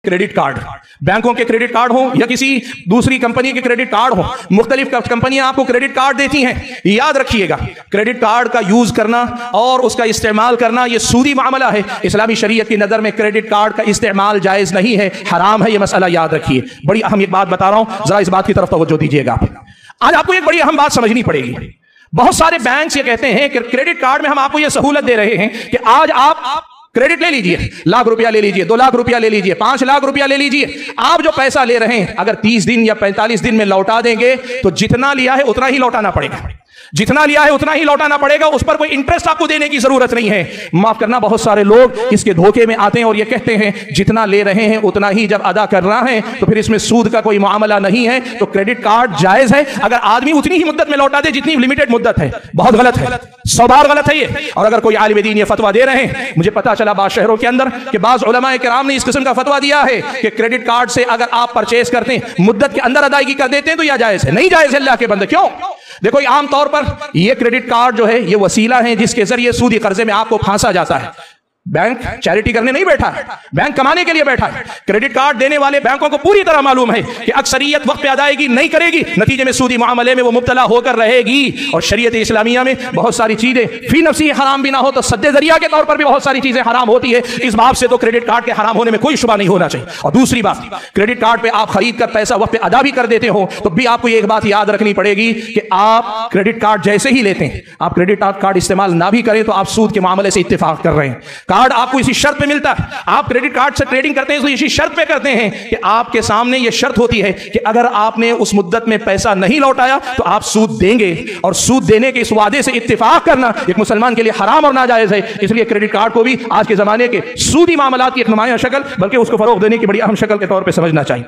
Credit card, बैंकों के credit card हो या किसी दूसरी कंपनी के क्रेडिट कार्ड हो, मुख्तलिफ कंपनियां आपको क्रेडिट कार्ड देती हैं। याद रखिएगा, क्रेडिट कार्ड का यूज करना और उसका इस्तेमाल करना यह सूदी मामला है। इस्लामी शरीयत की नजर में क्रेडिट कार्ड का इस्तेमाल जायज नहीं है, हराम है। यह मसला याद रखिए। बड़ी अहम एक बात बता रहा हूं, जरा इस बात की तरफ तवज्जो दीजिएगा। आज आपको एक बड़ी अहम बात समझनी पड़ेगी। बहुत सारे बैंक ये कहते हैं कि क्रेडिट कार्ड में हम आपको यह सहूलत दे रहे हैं कि आज आप क्रेडिट ले लीजिए, लाख रुपया ले लीजिए, 2 लाख रुपया ले लीजिए, 5 लाख रुपया ले लीजिए। आप जो पैसा ले रहे हैं अगर 30 दिन या 45 दिन में लौटा देंगे तो जितना लिया है उतना ही लौटाना पड़ेगा, जितना लिया है उतना ही लौटाना पड़ेगा। उस पर कोई इंटरेस्ट आपको देने की जरूरत नहीं है। माफ करना, बहुत सारे लोग इसके धोखे में आते हैं और ये कहते हैं जितना ले रहे हैं उतना ही जब अदा करना है तो फिर इसमें सूद का कोई मामला नहीं है, तो क्रेडिट कार्ड जायज है अगर आदमी उतनी ही मुद्दत में लौटा दे जितनी लिमिटेड मुद्दत है। बहुत गलत है, 100 बार गलत है ये। और अगर कोई आलिम दीन ये फतवा दे रहे हैं, मुझे पता चला बाज़ शहरों के अंदर कि बाज़ उलमाए किराम ने इस किस्म का फतवा दिया है कि क्रेडिट कार्ड से अगर आप परचेज करते हैं, मुद्दत के अंदर अदायगी कर देते हैं तो यह जायज है। नहीं जायज है अल्लाह के बंदे। क्यों? देखो, आमतौर पर यह क्रेडिट कार्ड जो है यह वसीला है जिसके जरिए सूदी कर्जे में आपको फांसा जाता है। बैंक चैरिटी करने नहीं बैठा है, बैंक कमाने के लिए बैठा है। क्रेडिट कार्ड देने वाले बैंकों को पूरी तरह मालूम है कि अक्सरियत वक्त पे अदायगी नहीं करेगी, नतीजे में सूदी मामले में वो मुब्तला होकर रहेगी। और शरीयत इस्लामिया में बहुत सारी चीजें फी नफ्सी हराम भी ना हो तो सद्दे जरिया के तौर पर भी बहुत सारी चीजें हराम होती है। इस बात से तो क्रेडिट कार्ड के हराम होने में कोई शुबा नहीं होना चाहिए। और दूसरी बात, क्रेडिट कार्ड पे आप खरीद कर पैसा वक्त पे अदा भी कर देते हो तो भी आपको एक बात याद रखनी पड़ेगी कि आप क्रेडिट कार्ड जैसे ही लेते हैं, आप क्रेडिट कार्ड इस्तेमाल ना भी करें तो आप सूद के मामले से इत्तेफाक कर रहे हैं। कार्ड आपको इसी शर्त पे मिलता है, आप क्रेडिट कार्ड से ट्रेडिंग करते हैं तो इसी शर्त पे करते हैं कि आपके सामने यह शर्त होती है कि अगर आपने उस मुद्दत में पैसा नहीं लौटाया तो आप सूद देंगे। और सूद देने के इस वादे से इत्तेफाक करना एक मुसलमान के लिए हराम और नाजायज है। इसलिए क्रेडिट कार्ड को भी आज के जमाने के सूदी मामलात की एक नुमाया शक्ल बल्कि उसको फरोग देने की बड़ी अहम शक्ल के तौर पर समझना चाहिए।